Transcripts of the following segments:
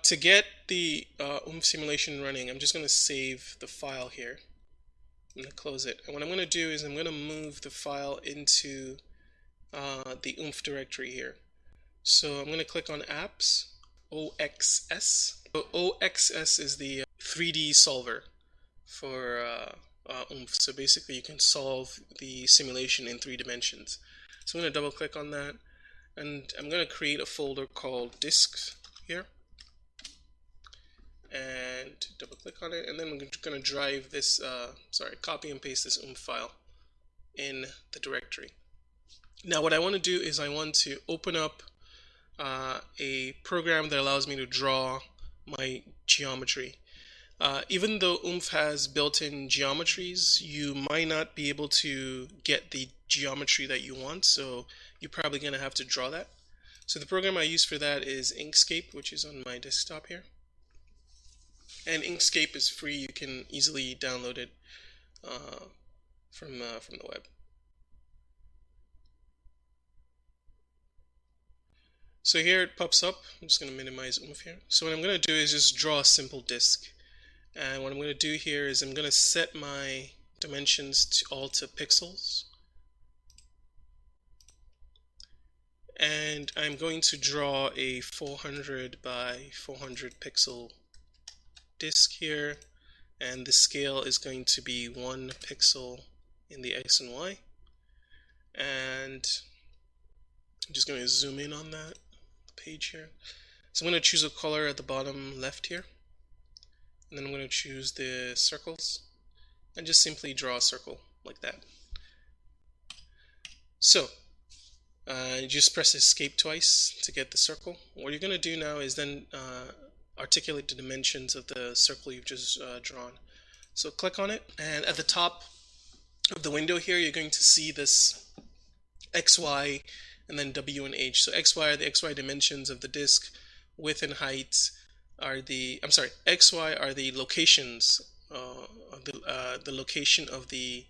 To get the OOMMF simulation running, I'm just going to save the file here. I'm going to close it. And what I'm going to do is I'm going to move the file into the OOMMF directory here. So I'm going to click on Apps, OXS. So OXS is the 3D solver for OOMMF. So basically you can solve the simulation in 3 dimensions. So I'm going to double click on that, and I'm going to create a folder called disks here, and double click on it, and then I'm going to drive this, copy and paste this OOMMF file in the directory. Now what I want to do is I want to open up a program that allows me to draw my geometry. Even though OOMMF has built-in geometries, you might not be able to get the geometry that you want, so you're probably going to have to draw that. So the program I use for that is Inkscape, which is on my desktop here. And Inkscape is free. You can easily download it from the web. So here it pops up. I'm just going to minimize OOMMF here. So what I'm going to do is just draw a simple disk. And what I'm going to do here is I'm going to set my dimensions all to pixels. And I'm going to draw a 400 by 400 pixel disk here. And the scale is going to be 1 pixel in the X and Y. And I'm just going to zoom in on that page here. So I'm going to choose a color at the bottom left here. And then I'm going to choose the circles and just simply draw a circle like that. So you just press escape twice to get the circle. What you're going to do now is then articulate the dimensions of the circle you've just drawn. So click on it, and at the top of the window here you're going to see this XY and then W and H. So XY are the XY dimensions of the disk, width and height are the, XY are the locations, the location of the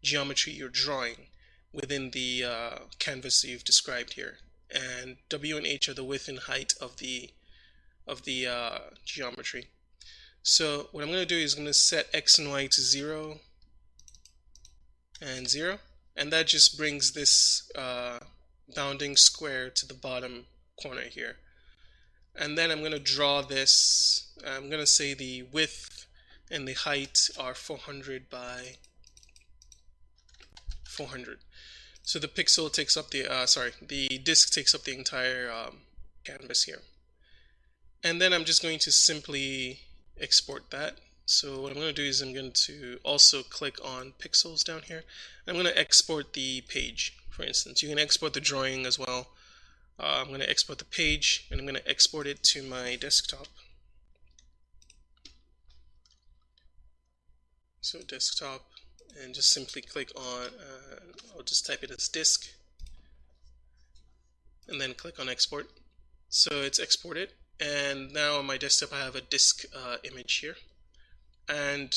geometry you're drawing within the canvas that you've described here, and W and H are the width and height of the geometry. So what I'm going to do is I'm going to set X and Y to 0 and 0, and that just brings this bounding square to the bottom corner here. And then I'm going to draw this. I'm going to say the width and the height are 400 by 400. So the pixel takes up the the disk takes up the entire canvas here. And then I'm just going to simply export that. So what I'm going to do is I'm going to also click on pixels down here. I'm going to export the page, for instance. You can export the drawing as well. I'm going to export the page, and I'm going to export it to my desktop. So desktop, and just simply click on, I'll just type it as disk, and then click on export. So it's exported, and now on my desktop I have a disk image here. And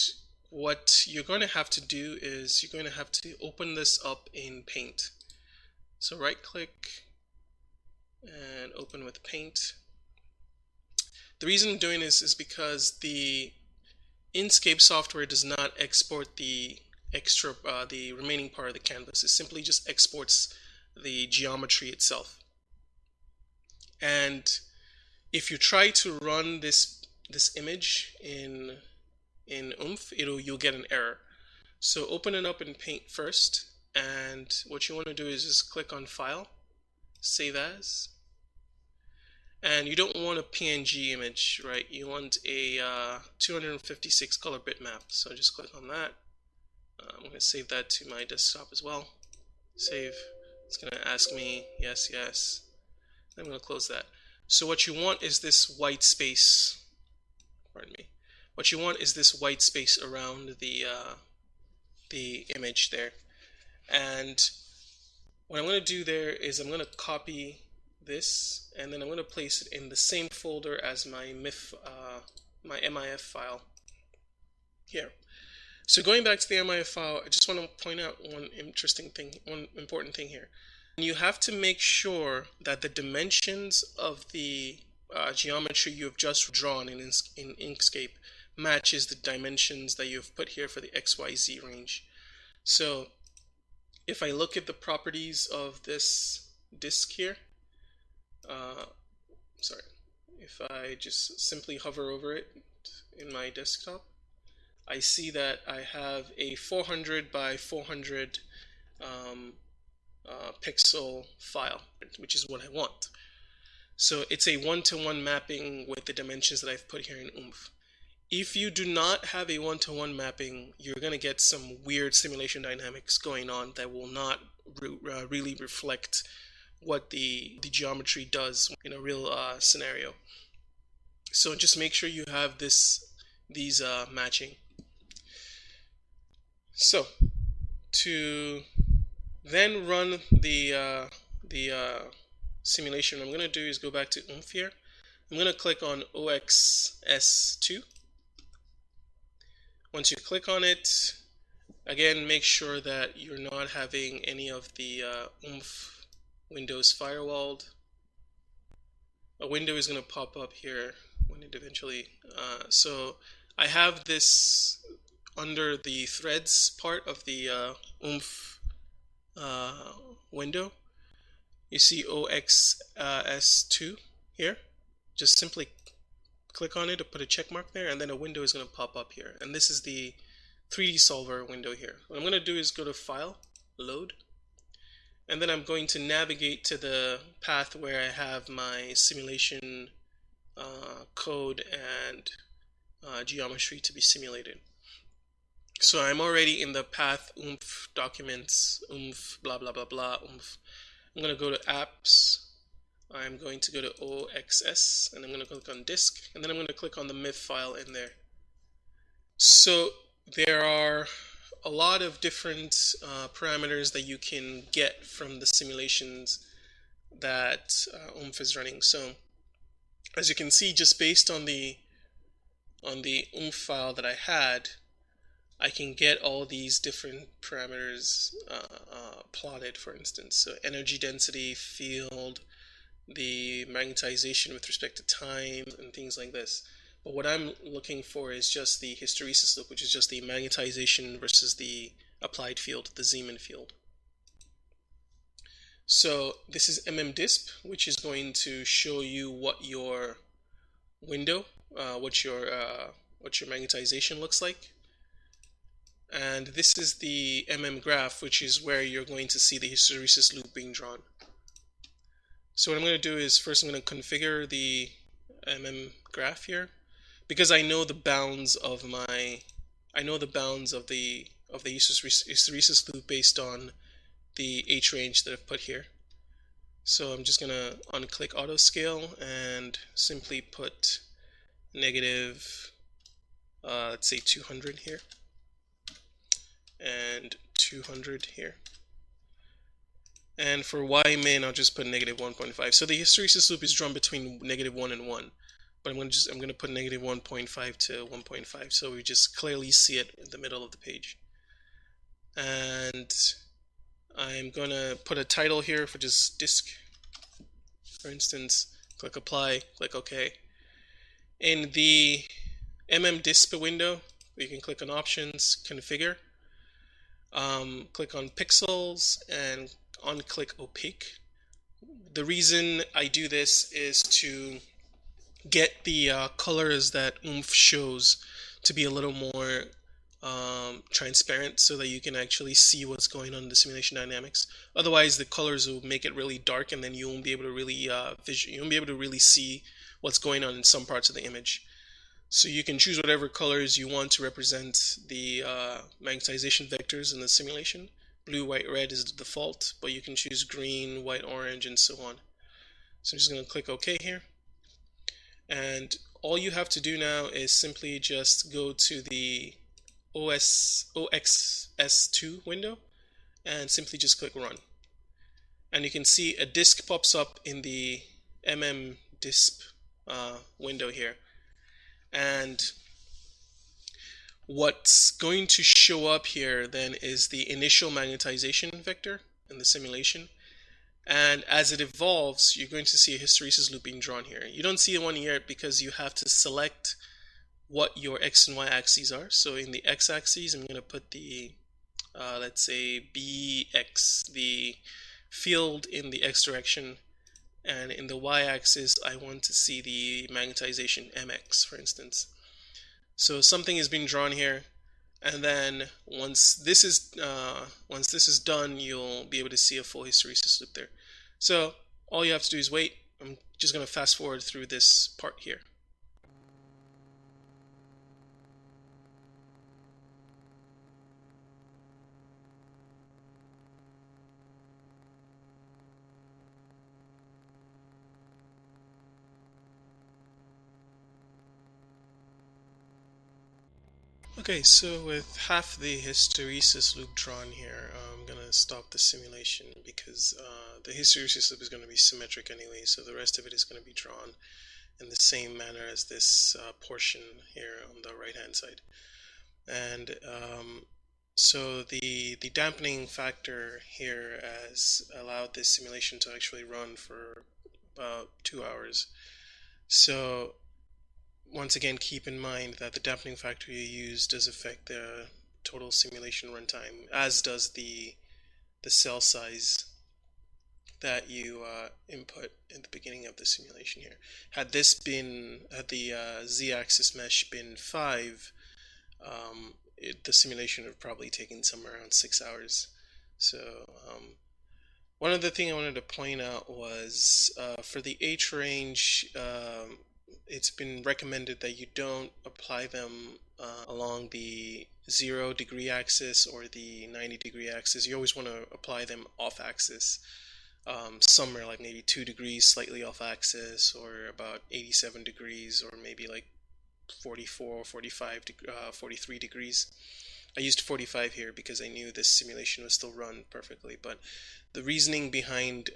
what you're going to have to do is you're going to have to open this up in Paint. So right click and open with Paint. The reason I'm doing this is because the Inkscape software does not export the the remaining part of the canvas. It simply just exports the geometry itself. And if you try to run this image in OOMMF, you'll get an error. So open it up in Paint first, and what you want to do is just click on File, Save As. And you don't want a PNG image, right? You want a 256 color bitmap. So just click on that. I'm going to save that to my desktop as well. Save. It's going to ask me yes, yes. I'm going to close that. So what you want is this white space. Pardon me. What you want is this white space around the image there. And what I'm going to do there is I'm going to copy this, and then I'm going to place it in the same folder as my MIF file here. So going back to the MIF file, I just want to point out one important thing here. You have to make sure that the dimensions of the geometry you have just drawn in Inkscape matches the dimensions that you've put here for the XYZ range. So if I look at the properties of this disk here, if I just simply hover over it in my desktop, I see that I have a 400 by 400 pixel file, which is what I want. So it's a one-to-one mapping with the dimensions that I've put here in OOMMF. If you do not have a one-to-one mapping, you're going to get some weird simulation dynamics going on that will not really reflect what the geometry does in a real scenario. So just make sure you have these matching. So to then run the simulation, what I'm going to do is go back to OOMMF here. I'm going to click on OXS2. Once you click on it, again, make sure that you're not having any of the OOMMF windows firewalled. A window is going to pop up here when it eventually, so I have this under the threads part of the OOMMF window. You see OXS2 here. Just simply click on it to put a check mark there, and then a window is going to pop up here. And this is the 3D solver window here. What I'm going to do is go to File, Load, and then I'm going to navigate to the path where I have my simulation code and geometry to be simulated. So I'm already in the path OOMMF documents, OOMMF blah blah blah blah OOMMF. I'm going to go to Apps. I'm going to go to OXS, and I'm going to click on Disk, and then I'm going to click on the MIF file in there. So there are a lot of different parameters that you can get from the simulations that OOMMF is running. So as you can see, just based on the OOMMF file that I had, I can get all these different parameters plotted, for instance. So energy density, field, the magnetization with respect to time, and things like this. But what I'm looking for is just the hysteresis loop, which is just the magnetization versus the applied field, the Zeeman field. So this is MMDisp, which is going to show you what your window, what your magnetization looks like. And this is the graph, which is where you're going to see the hysteresis loop being drawn. So what I'm going to do is first I'm going to configure the graph here, because I know the bounds of the hysteresis loop based on the H range that I've put here. So I'm just going to unclick auto scale and simply put negative, let's say 200 here, and 200 here. And for Y min, I'll just put negative 1.5. So the hysteresis loop is drawn between negative 1 and 1. But I'm going to put negative 1.5 to 1.5, so we just clearly see it in the middle of the page. And I'm going to put a title here for just disk. For instance, click apply, click OK. In the MMDisp window, you can click on options, configure, click on pixels, and unclick opaque. The reason I do this is to get the colors that OOMMF shows to be a little more transparent, so that you can actually see what's going on in the simulation dynamics. Otherwise, the colors will make it really dark, and then you won't be able to really see what's going on in some parts of the image. So you can choose whatever colors you want to represent the magnetization vectors in the simulation. Blue, white, red is the default, but you can choose green, white, orange, and so on. So I'm just going to click OK here. And all you have to do now is simply just go to the OXS2 window and simply just click Run. And you can see a disk pops up in the MMDisp window here. And what's going to show up here then is the initial magnetization vector in the simulation. And as it evolves, you're going to see a hysteresis loop being drawn here. You don't see one yet because you have to select what your x and y axes are. So in the x axis, I'm going to put the, let's say, BX, the field in the x direction. And in the y-axis, I want to see the magnetization MX, for instance. So something is being drawn here, and then once this is done, you'll be able to see a full hysteresis loop there. So all you have to do is wait. I'm just going to fast forward through this part here. Okay, so with half the hysteresis loop drawn here, I'm going to stop the simulation because the hysteresis loop is going to be symmetric anyway, so the rest of it is going to be drawn in the same manner as this portion here on the right hand side. And so the dampening factor here has allowed this simulation to actually run for about 2 hours. So once again, keep in mind that the dampening factor you use does affect the total simulation runtime, as does the cell size that you input in the beginning of the simulation here. Had the z-axis mesh been 5, the simulation would have probably taken somewhere around 6 hours. So one other thing I wanted to point out was for the H range, it's been recommended that you don't apply them along the 0-degree axis or the 90-degree axis. You always want to apply them off axis, somewhere like maybe 2 degrees slightly off axis, or about 87 degrees, or maybe like 44, 45, 43 degrees. I used 45 here because I knew this simulation would still run perfectly, but the reasoning behind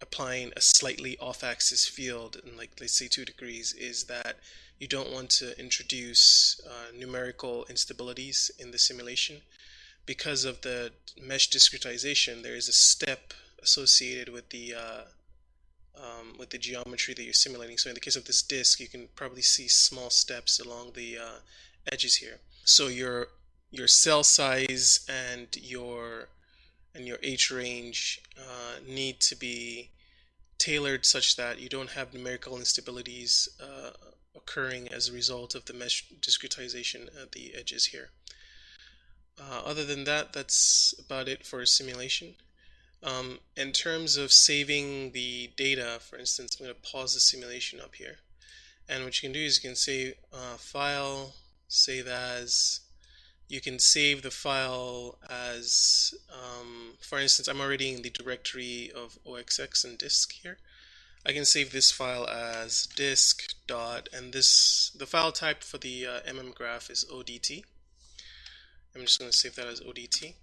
applying a slightly off-axis field in, like, let's say 2 degrees is that you don't want to introduce numerical instabilities in the simulation. Because of the mesh discretization, there is a step associated with the geometry that you're simulating. So in the case of this disk, you can probably see small steps along the edges here. So your cell size and your H range need to be tailored such that you don't have numerical instabilities occurring as a result of the mesh discretization at the edges here. Other than that, that's about it for simulation. In terms of saving the data, for instance, I'm going to pause the simulation up here. And what you can do is you can save file, save as. You can save the file as, for instance, I'm already in the directory of OXX and disk here. I can save this file as disk dot, and the file type for the graph is ODT. I'm just going to save that as ODT.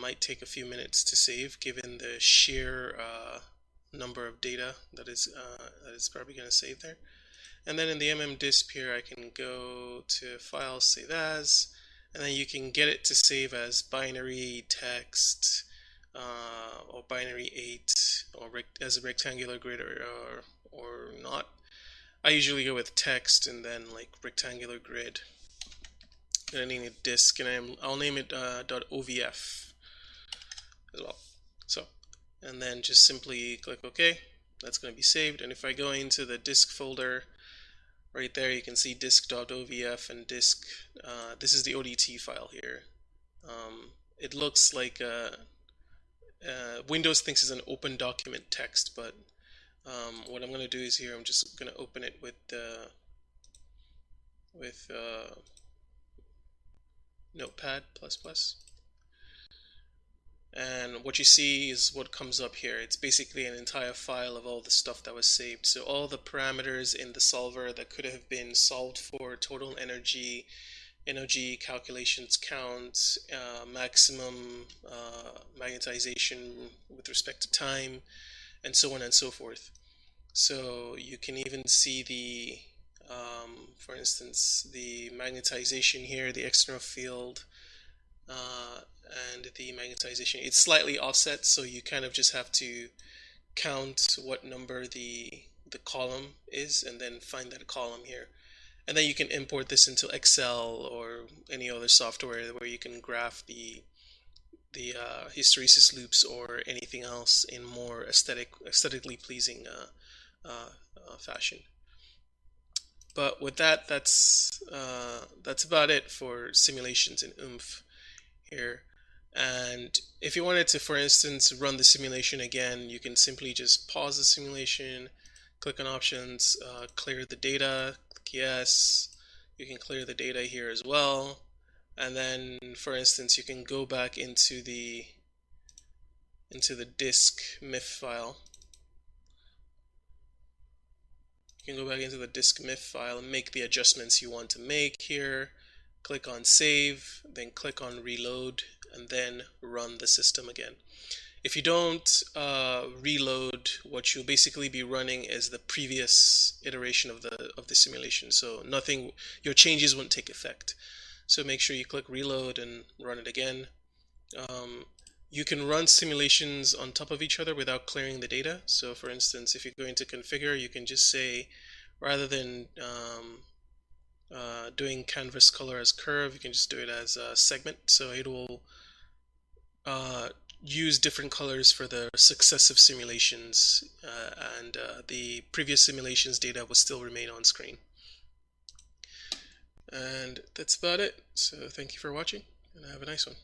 Might take a few minutes to save given the sheer number of data that is probably going to save there. And then in the disk here, I can go to File, Save As, and then you can get it to save as binary, text, or binary 8, or as a rectangular grid, or not. I usually go with text and then like rectangular grid. I'm gonna name it disk, and I'll name it .ovf as well. So, and then just simply click OK. That's going to be saved. And if I go into the disk folder, right there you can see disk.ovf and disk. This is the ODT file here. It looks like Windows thinks it's an open document text, but what I'm going to do is here I'm just going to open it with Notepad++. And what you see is what comes up here. It's basically an entire file of all the stuff that was saved. So all the parameters in the solver that could have been solved for: total energy calculations, count, maximum magnetization with respect to time, and so on and so forth. So you can even see the, for instance, the magnetization here, the external field, uh, and the magnetization. It's slightly offset, so you kind of just have to count what number the column is and then find that column here. And then you can import this into Excel or any other software where you can graph the hysteresis loops or anything else in more aesthetically pleasing fashion. But with that, that's about it for simulations in OOMMF here. And if you wanted to, for instance, run the simulation again, you can simply just pause the simulation, click on options, clear the data, click yes. You can clear the data here as well. And then, for instance, you can go back into the disk MIF file. You can go back into the disk MIF file and make the adjustments you want to make here. Click on save, then click on reload, and then run the system again. If you don't reload, what you'll basically be running is the previous iteration of the simulation. So nothing, your changes won't take effect. So make sure you click reload and run it again. You can run simulations on top of each other without clearing the data. So for instance, if you're going to configure, you can just say, rather than doing canvas color as curve, you can just do it as a segment. So it will use different colors for the successive simulations, and the previous simulations data will still remain on screen. And that's about it. So thank you for watching, and have a nice one.